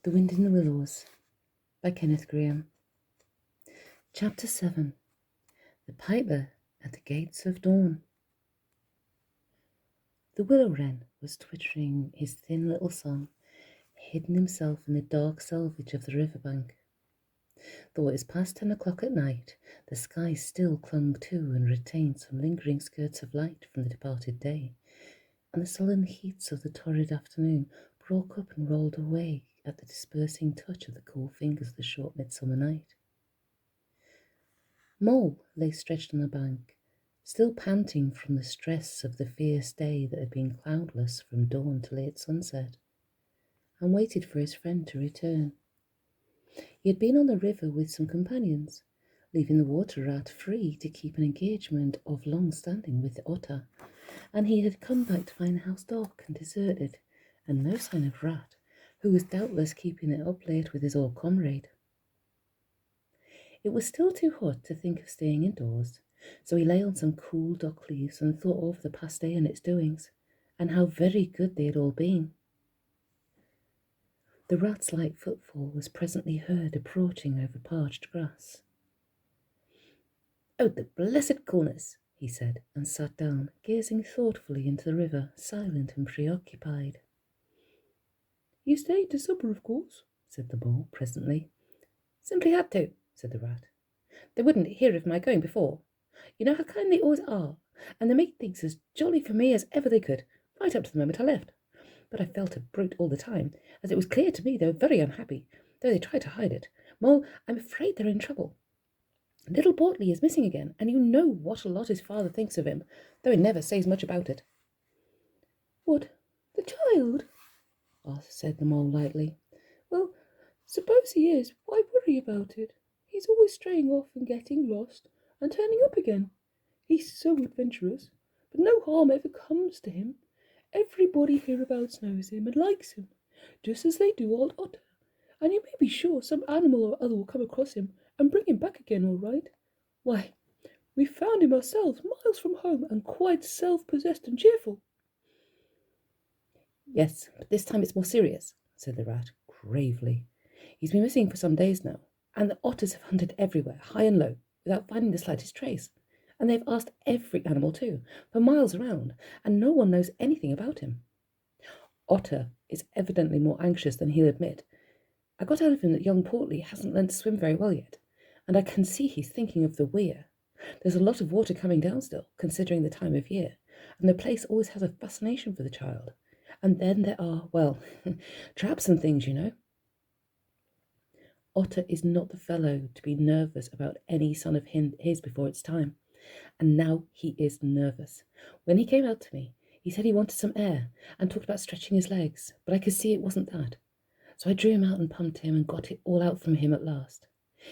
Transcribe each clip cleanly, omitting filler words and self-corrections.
The Wind in the Willows by Kenneth Grahame. Chapter 7. The Piper at the Gates of Dawn. The willow wren was twittering his thin little song, hidden himself in the dark selvage of the river bank. Though it was past 10 o'clock at night, the sky still clung to and retained some lingering skirts of light from the departed day, and the sullen heats of the torrid afternoon broke up and rolled away at the dispersing touch of the cool fingers of the short midsummer night. Moor lay stretched on the bank, still panting from the stress of the fierce day that had been cloudless from dawn to late sunset, and waited for his friend to return. He had been on the river with some companions, leaving the water rat free to keep an engagement of long standing with the otter, and he had come back to find the house dark and deserted, and no sign of Rat, who was doubtless keeping it up late with his old comrade. It was still too hot to think of staying indoors, so he lay on some cool dock leaves and thought over the past day and its doings, and how very good they had all been. The rat's light footfall was presently heard approaching over parched grass. "Oh, the blessed coolness!" he said, and sat down, gazing thoughtfully into the river, silent and preoccupied. "You stayed to supper, of course," said the Moor presently. "Simply had to," said the rat. "They wouldn't hear of my going before. You know how kind they always are, and they made things as jolly for me as ever they could, right up to the moment I left. But I felt a brute all the time, as it was clear to me they were very unhappy, though they tried to hide it. Mole, I'm afraid they're in trouble. Little Portly is missing again, and you know what a lot his father thinks of him, though he never says much about it." "What, the child?" said the Mole lightly. "Well, suppose he is, why worry about it? He's always straying off and getting lost, and turning up again. He's so adventurous, but no harm ever comes to him. Everybody hereabouts knows him and likes him, just as they do old Otter, and you may be sure some animal or other will come across him and bring him back again all right. Why, we found him ourselves miles from home, and quite self-possessed and cheerful." "Yes, but this time it's more serious," said the rat gravely. "He's been missing for some days now, and the otters have hunted everywhere, high and low, without finding the slightest trace. And they've asked every animal too, for miles around, and no one knows anything about him. Otter is evidently more anxious than he'll admit. I got out of him that young Portly hasn't learned to swim very well yet, and I can see he's thinking of the Ware. There's a lot of water coming down still, considering the time of year, and the place always has a fascination for the child. And then there are, well, traps and things, you know. Otter is not the fellow to be nervous about any son of his before it's time, and now he is nervous. When he came out to me, he said he wanted some air and talked about stretching his legs, but I could see it wasn't that. So I drew him out and pumped him and got it all out from him at last.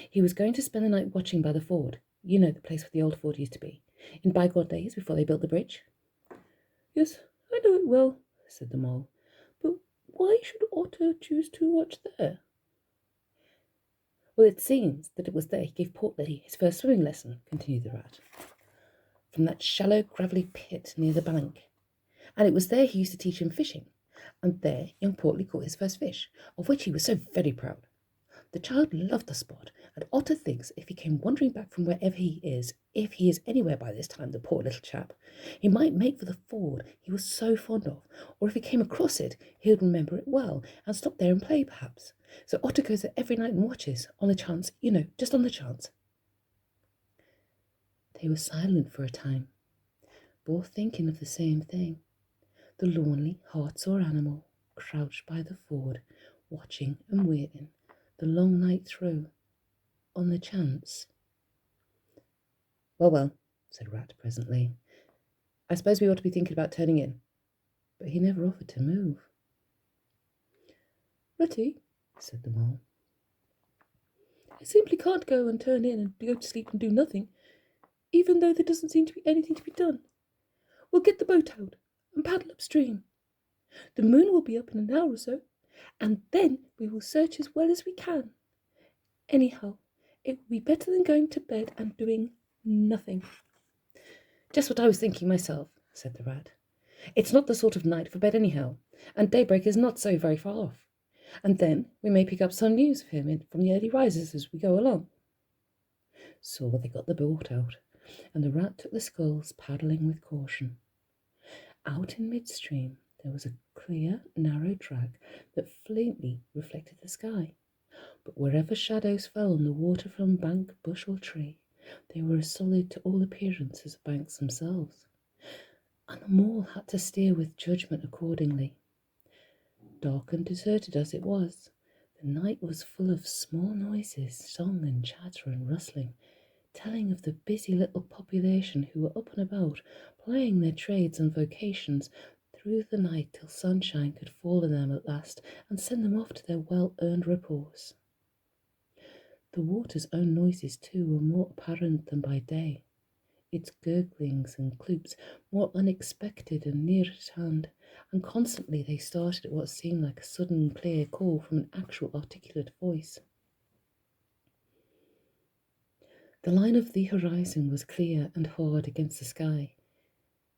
He was going to spend the night watching by the ford. You know, the place where the old ford used to be, in bygone days before they built the bridge." "Yes, I know it well," said the Mole. "But why should Otter choose to watch there?" "Well, it seems that it was there he gave Portly his first swimming lesson," continued the rat, "from that shallow gravelly pit near the bank. And it was there he used to teach him fishing, and there young Portly caught his first fish, of which he was so very proud. The child loved the spot, and Otter thinks if he came wandering back from wherever he is, if he is anywhere by this time, the poor little chap, he might make for the ford he was so fond of, or if he came across it, he would remember it well, and stop there and play, perhaps. So Otter goes there every night and watches, on the chance, you know, just on the chance." They were silent for a time, both thinking of the same thing. The lonely heart-sore animal, crouched by the ford, watching and waiting the long night through, on the chance. Well, said Rat presently, "I suppose we ought to be thinking about turning in." But he never offered to move. "Ratty," said the Mole, "I simply can't go and turn in and go to sleep and do nothing, even though there doesn't seem to be anything to be done. We'll get the boat out and paddle upstream. The moon will be up in an hour or so, and then we will search as well as we can. Anyhow, it will be better than going to bed and doing nothing." "Just what I was thinking myself," said the rat. "It's not the sort of night for bed anyhow, and daybreak is not so very far off. and then we may pick up some news of him from the early risers as we go along. So they got the boat out, and the rat took the sculls, paddling with caution. Out in midstream there was a clear, narrow track that faintly reflected the sky, but wherever shadows fell on the water from bank, bush, or tree, they were as solid to all appearance as the banks themselves, and the Moor had to steer with judgment accordingly. Dark and deserted as it was, the night was full of small noises, song and chatter and rustling, telling of the busy little population who were up and about, plying their trades and vocations through the night till sunshine could fall on them at last and send them off to their well-earned repose. The water's own noises, too, were more apparent than by day, its gurglings and cloops more unexpected and near at hand, and constantly they started at what seemed like a sudden clear call from an actual articulate voice. The line of the horizon was clear and hard against the sky,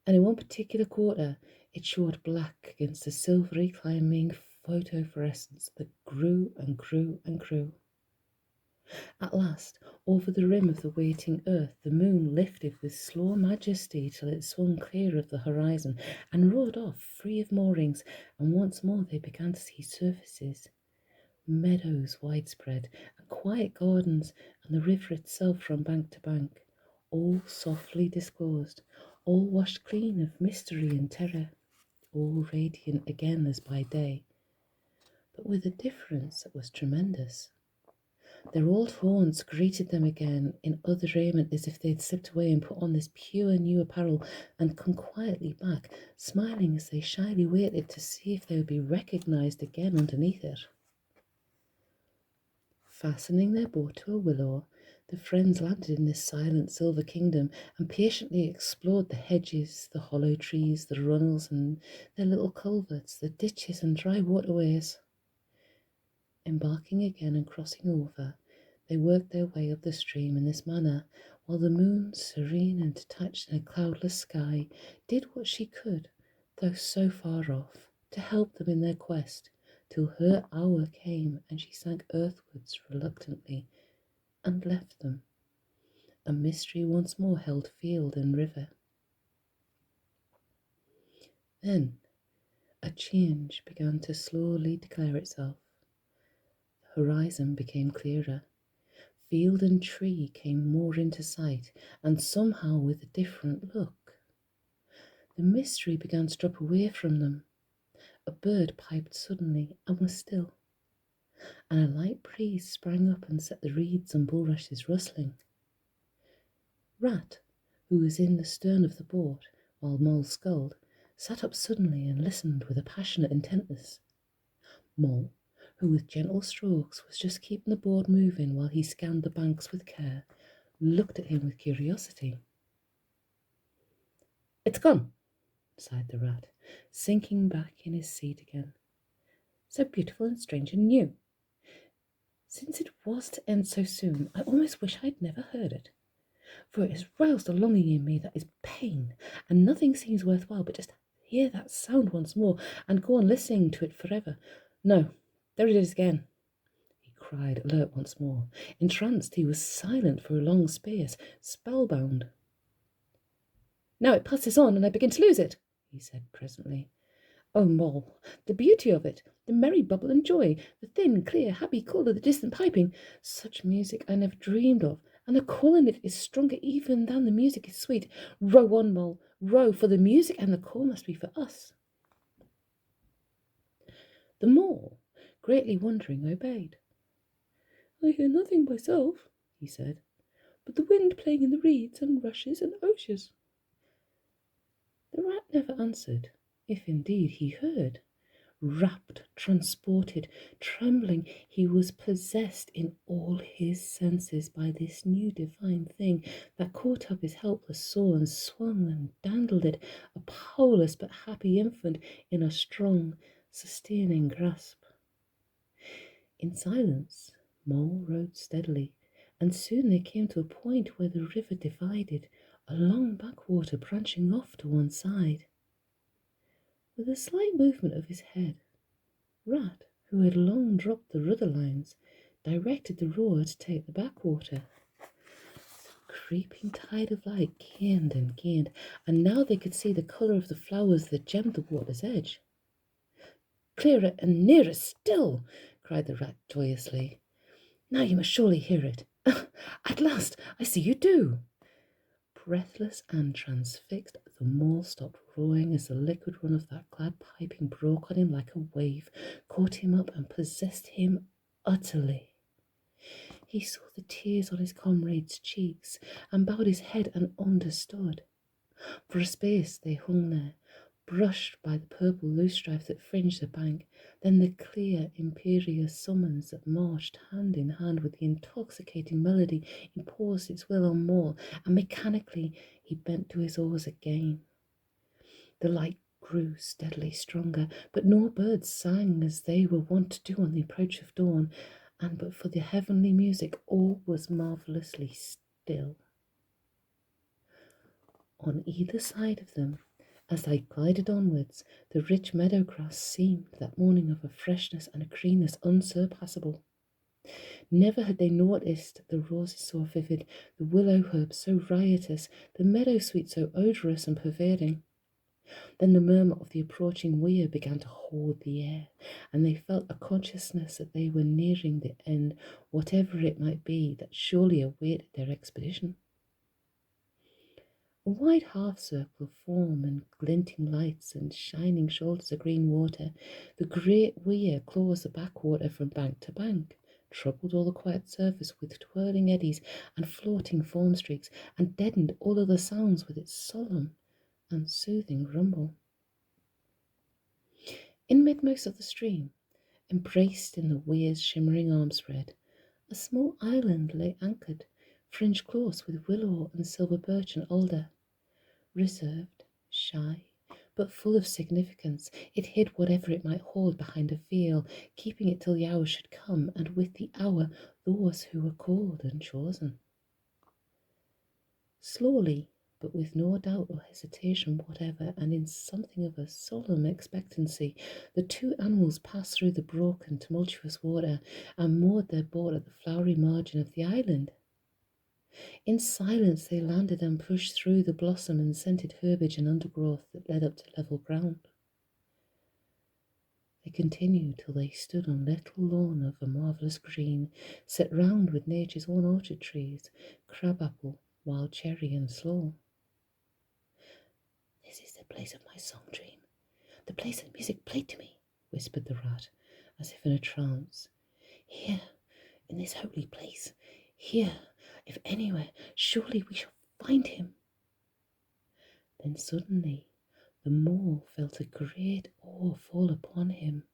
and in one particular quarter it showed black against the silvery climbing photophorescence that grew and grew and grew. At last, over the rim of the waiting earth, the moon lifted with slow majesty till it swung clear of the horizon and rode off free of moorings, and once more they began to see surfaces, meadows widespread, and quiet gardens, and the river itself from bank to bank, all softly disclosed, all washed clean of mystery and terror, all radiant again as by day, but with a difference that was tremendous. Their old haunts greeted them again in other raiment, as if they had slipped away and put on this pure new apparel and come quietly back, smiling as they shyly waited to see if they would be recognised again underneath it. Fastening their boat to a willow, the friends landed in this silent silver kingdom and patiently explored the hedges, the hollow trees, the runnels and their little culverts, the ditches and dry waterways. Embarking again and crossing over, they worked their way up the stream in this manner, while the moon, serene and detached in a cloudless sky, did what she could, though so far off, to help them in their quest, till her hour came and she sank earthwards reluctantly and left them. A mystery once more held field and river. Then a change began to slowly declare itself. The horizon became clearer. Field and tree came more into sight, and somehow with a different look. The mystery began to drop away from them. A bird piped suddenly and was still, and a light breeze sprang up and set the reeds and bulrushes rustling. Rat, who was in the stern of the boat, while Moll sculled, sat up suddenly and listened with a passionate intentness. Moll, who with gentle strokes was just keeping the boat moving while he scanned the banks with care, looked at him with curiosity. "It's gone," sighed the rat, sinking back in his seat again. "So beautiful and strange and new. Since it was to end so soon, I almost wish I'd never heard it, for it has roused a longing in me that is pain, and nothing seems worthwhile but just hear that sound once more and go on listening to it forever. No, there it is again," he cried, alert once more. Entranced, he was silent for a long space, spellbound. "Now it passes on, and I begin to lose it," he said presently. "Oh, Moll, the beauty of it, the merry bubble and joy, the thin, clear, happy call of the distant piping, such music I never dreamed of, and the call in it is stronger even than the music is sweet. Row on, Moll, row, for the music and the call must be for us." The Moor, greatly wondering, obeyed. "I hear nothing myself," he said, "but the wind playing in the reeds and rushes and osiers." The rat never answered, if indeed he heard. Rapt, transported, trembling, he was possessed in all his senses by this new divine thing that caught up his helpless soul and swung and dandled it, a powerless but happy infant, in a strong, sustaining grasp. In silence, Moll rowed steadily, and soon they came to a point where the river divided, a long backwater branching off to one side. With a slight movement of his head, Rat, who had long dropped the rudder lines, directed the rower to take the backwater. The creeping tide of light gained and gained, and now they could see the colour of the flowers that gemmed the water's edge. "Clearer and nearer still!" cried the rat joyously. "Now you must surely hear it. At last I see you do." Breathless and transfixed, the Moor stopped roaring as the liquid run of that glad piping broke on him like a wave, caught him up and possessed him utterly. He saw the tears on his comrade's cheeks and bowed his head and understood. For a space they hung there, brushed by the purple loosestrife that fringed the bank, then the clear, imperious summons that marched hand in hand with the intoxicating melody imposed its will on Moor, and mechanically he bent to his oars again. The light grew steadily stronger, but no birds sang as they were wont to do on the approach of dawn, and but for the heavenly music all was marvellously still. On either side of them, as they glided onwards, the rich meadow grass seemed that morning of a freshness and a greenness unsurpassable. Never had they noticed the roses so vivid, the willow herbs so riotous, the meadow sweet so odorous and pervading. Then the murmur of the approaching Ware began to hold the air, and they felt a consciousness that they were nearing the end, whatever it might be that surely awaited their expedition. A wide half-circle of foam and glinting lights and shining shoulders of green water, the great Ware closed the backwater from bank to bank, troubled all the quiet surface with twirling eddies and floating foam streaks, and deadened all other sounds with its solemn and soothing rumble. In midmost of the stream, embraced in the Ware's shimmering arm spread, a small island lay anchored, fringed close with willow and silver birch and alder. Reserved, shy, but full of significance, it hid whatever it might hold behind a veil, keeping it till the hour should come, and with the hour those who were called and chosen. Slowly, but with no doubt or hesitation whatever, and in something of a solemn expectancy, the two animals passed through the broken, tumultuous water, and moored their boat at the flowery margin of the island. In silence they landed and pushed through the blossom and scented herbage and undergrowth that led up to level ground. They continued till they stood on a little lawn of a marvellous green, set round with nature's own orchard trees, crabapple, wild cherry and sloe. "This is the place of my song dream, the place that music played to me," whispered the rat, as if in a trance. "Here, in this holy place, here, if anywhere, surely we shall find him." Then suddenly the Moor felt a great awe fall upon him,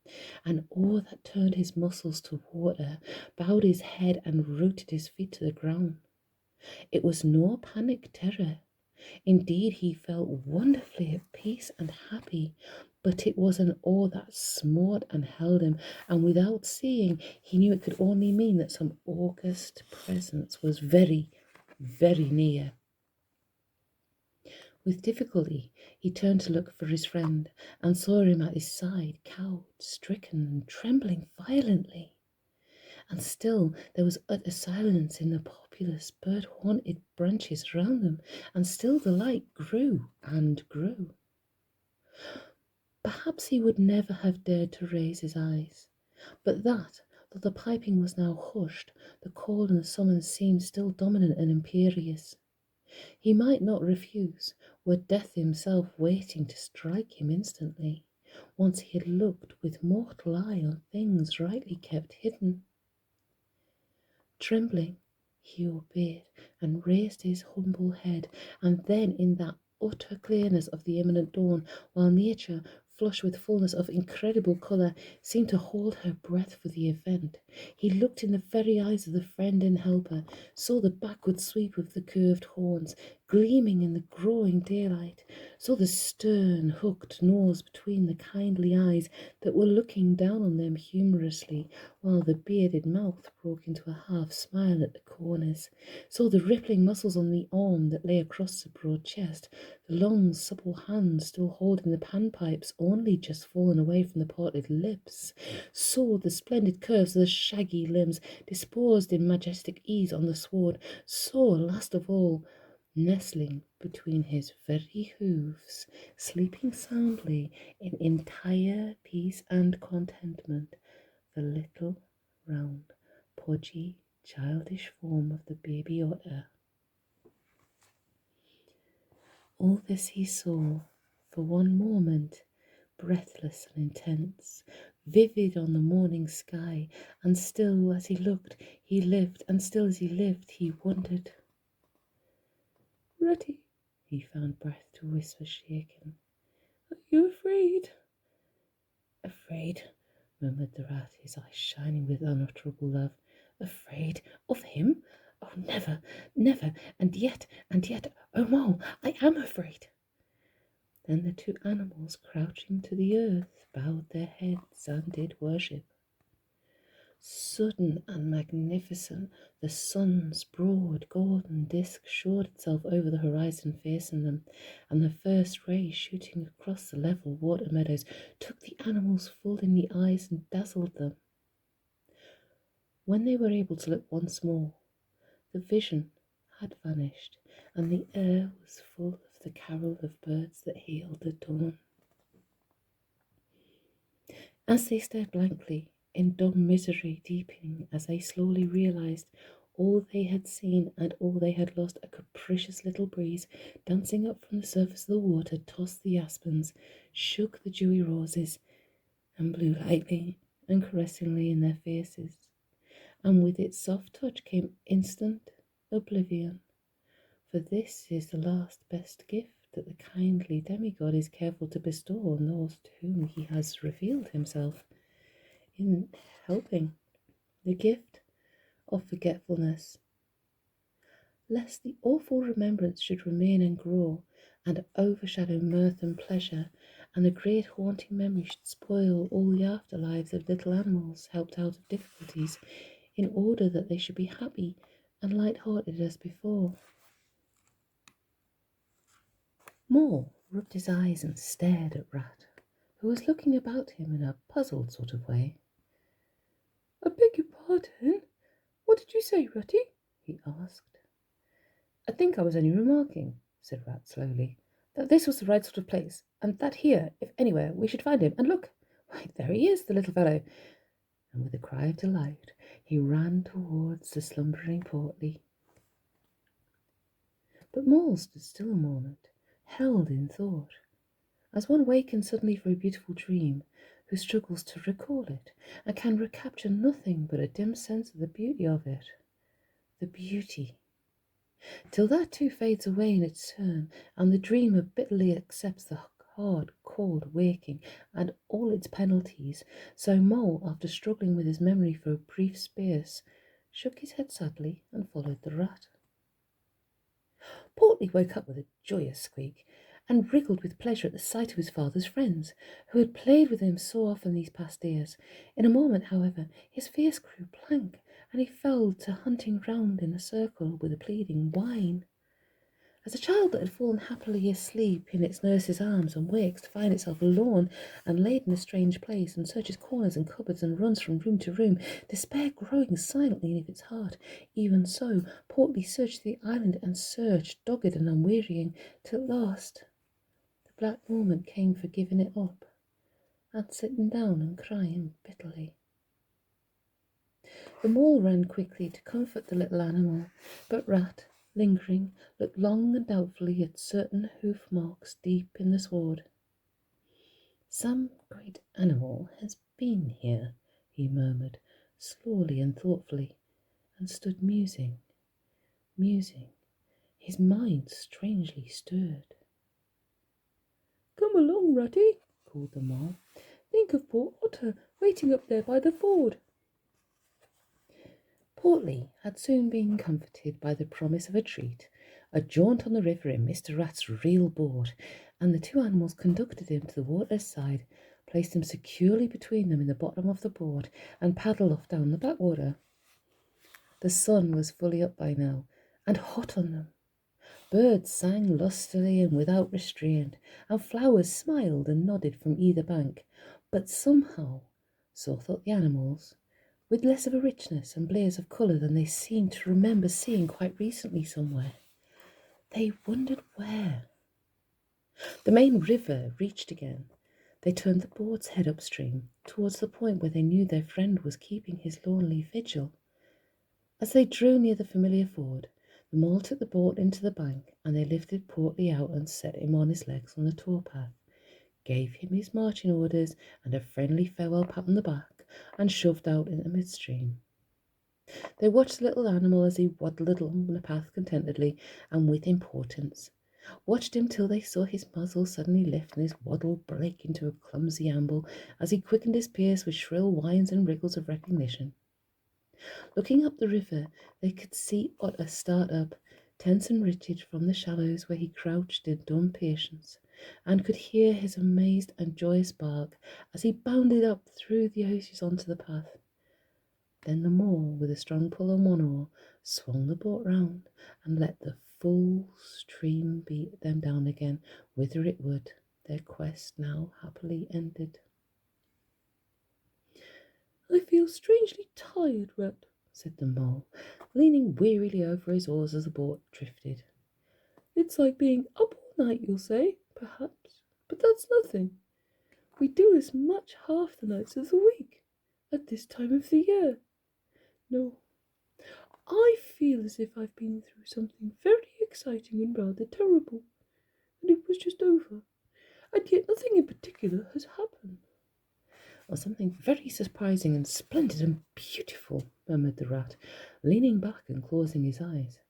an awe that turned his muscles to water, bowed his head and rooted his feet to the ground. It was no panic terror. Indeed, he felt wonderfully at peace and happy, but it was an awe that smote and held him, and without seeing, he knew it could only mean that some august presence was very, very near. With difficulty, he turned to look for his friend, and saw him at his side, cowed, stricken, and trembling violently. And still there was utter silence in the populous, bird-haunted branches round them, and still the light grew and grew. Perhaps he would never have dared to raise his eyes, but that, though the piping was now hushed, the call and the summons seemed still dominant and imperious. He might not refuse, were death himself waiting to strike him instantly, once he had looked with mortal eye on things rightly kept hidden. Trembling, he obeyed and raised his humble head, and then in that utter clearness of the imminent dawn, while nature, flushed with fullness of incredible colour, seemed to hold her breath for the event, he looked in the very eyes of the friend and helper, saw the backward sweep of the curved horns, gleaming in the growing daylight, saw the stern, hooked nose between the kindly eyes that were looking down on them humorously, while the bearded mouth broke into a half-smile at the corners, saw the rippling muscles on the arm that lay across the broad chest, the long, supple hands still holding the panpipes only just fallen away from the parted lips, saw the splendid curves of the shaggy limbs disposed in majestic ease on the sward, saw, last of all, nestling between his very hoofs, sleeping soundly in entire peace and contentment, the little, round, podgy, childish form of the baby otter. All this he saw, for one moment, breathless and intense, vivid on the morning sky, and still as he looked he lived, and still as he lived he wondered. "Ratty," he found breath to whisper, shaken. "Are you afraid?" "Afraid," murmured the rat, his eyes shining with unutterable love. "Afraid of him? Oh, never, never! And yet, oh, Mole, I am afraid." Then the two animals, crouching to the earth, bowed their heads and did worship. Sudden and magnificent, the sun's broad golden disk showed itself over the horizon facing them, and the first ray shooting across the level water meadows took the animals full in the eyes and dazzled them. When they were able to look once more, the vision had vanished, and the air was full of the carol of birds that hailed the dawn. As they stared blankly, in dumb misery deepening, as they slowly realized all they had seen and all they had lost, a capricious little breeze dancing up from the surface of the water tossed the aspens, shook the dewy roses, and blew lightly and caressingly in their faces, and with its soft touch came instant oblivion, for this is the last best gift that the kindly demigod is careful to bestow on those to whom he has revealed himself, in helping, the gift of forgetfulness, lest the awful remembrance should remain and grow, and overshadow mirth and pleasure, and the great haunting memory should spoil all the afterlives of little animals helped out of difficulties, in order that they should be happy and light-hearted as before. Moor rubbed his eyes and stared at Rat, who was looking about him in a puzzled sort of way. "I beg your pardon? What did you say, Ratty?" he asked. "I think I was only remarking," said Rat slowly, "that this was the right sort of place, and that here, if anywhere, we should find him. And look! Why, there he is, the little fellow!" And with a cry of delight, he ran towards the slumbering Portly. But Mole stood still a moment, held in thought, as one wakens suddenly from a beautiful dream, who struggles to recall it, and can recapture nothing but a dim sense of the beauty of it. The beauty, till that too fades away in its turn, and the dreamer bitterly accepts the hard, cold waking and all its penalties. So Mole, after struggling with his memory for a brief space, shook his head sadly and followed the rat. Portly woke up with a joyous squeak, and wriggled with pleasure at the sight of his father's friends, who had played with him so often these past years. In a moment, however, his face grew blank, and he fell to hunting round in a circle with a pleading whine. As a child that had fallen happily asleep in its nurse's arms and wakes to find itself alone and laid in a strange place, and searches corners and cupboards and runs from room to room, despair growing silently in its heart, even so Portly searched the island and searched, dogged and unwearying, till at last the black moment came for giving it up and sitting down and crying bitterly. The Mole ran quickly to comfort the little animal, but Rat, lingering, looked long and doubtfully at certain hoof marks deep in the sward. "Some great animal has been here," he murmured, slowly and thoughtfully, and stood musing, his mind strangely stirred. "Come along, Ratty," called the Mole. "Think of poor Otter waiting up there by the ford." Portly had soon been comforted by the promise of a treat, A jaunt on the river in Mr. Rat's real boat, and the two animals conducted him to the water's side, placed him securely between them in the bottom of the boat, and paddled off down the backwater. The sun was fully up by now, and hot on them. Birds sang lustily and without restraint, and flowers smiled and nodded from either bank, but somehow, so thought the animals, with less of a richness and blaze of colour than they seemed to remember seeing quite recently somewhere. They wondered where. The main river reached again. They turned the boat's head upstream, towards the point where they knew their friend was keeping his lonely vigil. As they drew near the familiar ford, the mole took the boat into the bank, and they lifted Portly out and set him on his legs on the towpath, gave him his marching orders and a friendly farewell pat on the back, and shoved out into midstream. They watched the little animal as he waddled along the path contentedly and with importance, watched him till they saw his muzzle suddenly lift and his waddle break into a clumsy amble as he quickened his pace with shrill whines and wriggles of recognition. Looking up the river, they could see Otter start up, tense and rigid, from the shallows where he crouched in dumb patience, and could hear his amazed and joyous bark as he bounded up through the osiers onto the path. Then the Moor, with a strong pull on one oar, swung the boat round and let the full stream beat them down again, whither it would, their quest now happily ended. "I feel strangely tired, Rat," said the Mole, leaning wearily over his oars as the boat drifted. "It's like being up all night, you'll say, perhaps, but that's nothing. We do as much half the nights of the week, at this time of the year. No, I feel as if I've been through something very exciting and rather terrible, and it was just over, and yet nothing in particular has happened." "Or something very surprising and splendid and beautiful," murmured the Rat, leaning back and closing his eyes.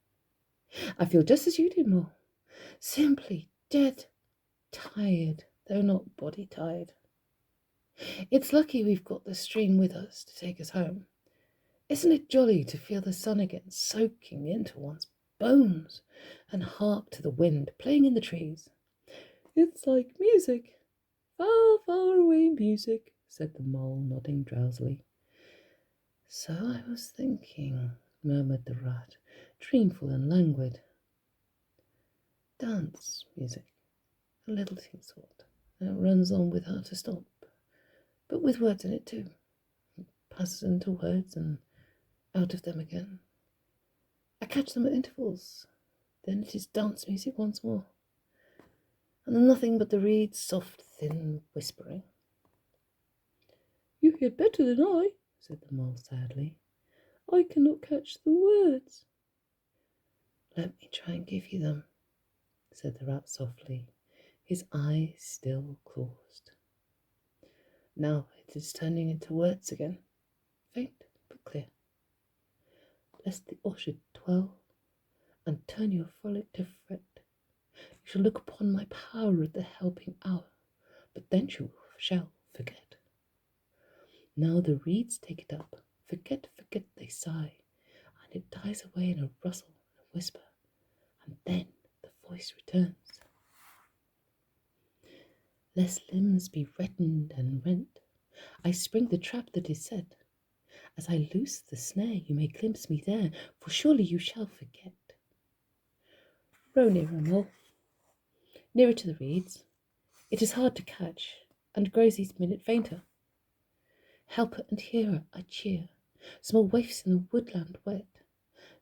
"I feel just as you do, Mo. Simply dead tired, though not body tired. It's lucky we've got the stream with us to take us home. Isn't it jolly to feel the sun again soaking into one's bones and hark to the wind playing in the trees? It's like music, far, far away music," said the Mole, nodding drowsily. "So I was thinking," murmured the Rat, dreamful and languid. "Dance music, a lilting sort, and it runs on without a stop, but with words in it too. It passes into words and out of them again. I catch them at intervals. Then it is dance music once more, and then nothing but the reed's soft, thin whispering." "You hear better than I," said the Mole sadly. "I cannot catch the words." "Let me try and give you them," said the Rat softly, his eyes still closed. "Now it is turning into words again, faint but clear. Lest the usher twirl and turn your frolic to fret, you shall look upon my power at the helping hour, but then you shall forget. Now the reeds take it up, forget, forget, they sigh, and it dies away in a rustle and a whisper, and then the voice returns. Lest limbs be reddened and rent, I spring the trap that is set. As I loose the snare, you may glimpse me there, for surely you shall forget. Row nearer, Mole, nearer to the reeds. It is hard to catch, and grows each minute fainter. Helper and hearer I cheer, small waifs in the woodland wet.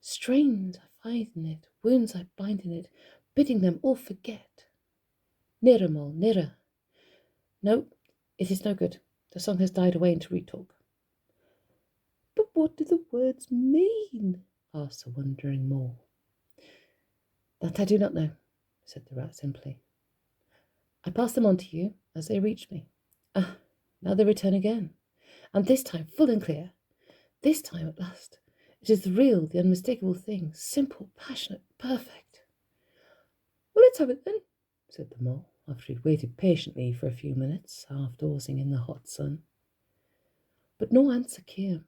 Strains I find in it, wounds I bind in it, bidding them all forget. Nearer, Mole, nearer. No, it is no good. The song has died away into retalk. But what do the words mean? Asked the wondering Moor. That I do not know, said the Rat simply. I pass them on to you as they reach me. Ah, now they return again, and this time full and clear. This time at last. It is the real, the unmistakable thing, simple, passionate, perfect. Well, let's have it then, said the Mole, after he had waited patiently for a few minutes, half dozing in the hot sun. But no answer came.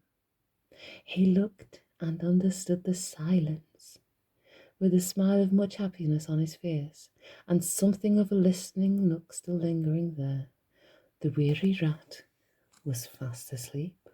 He looked and understood the silence, with a smile of much happiness on his face, and something of a listening look still lingering there. The weary rat was fast asleep.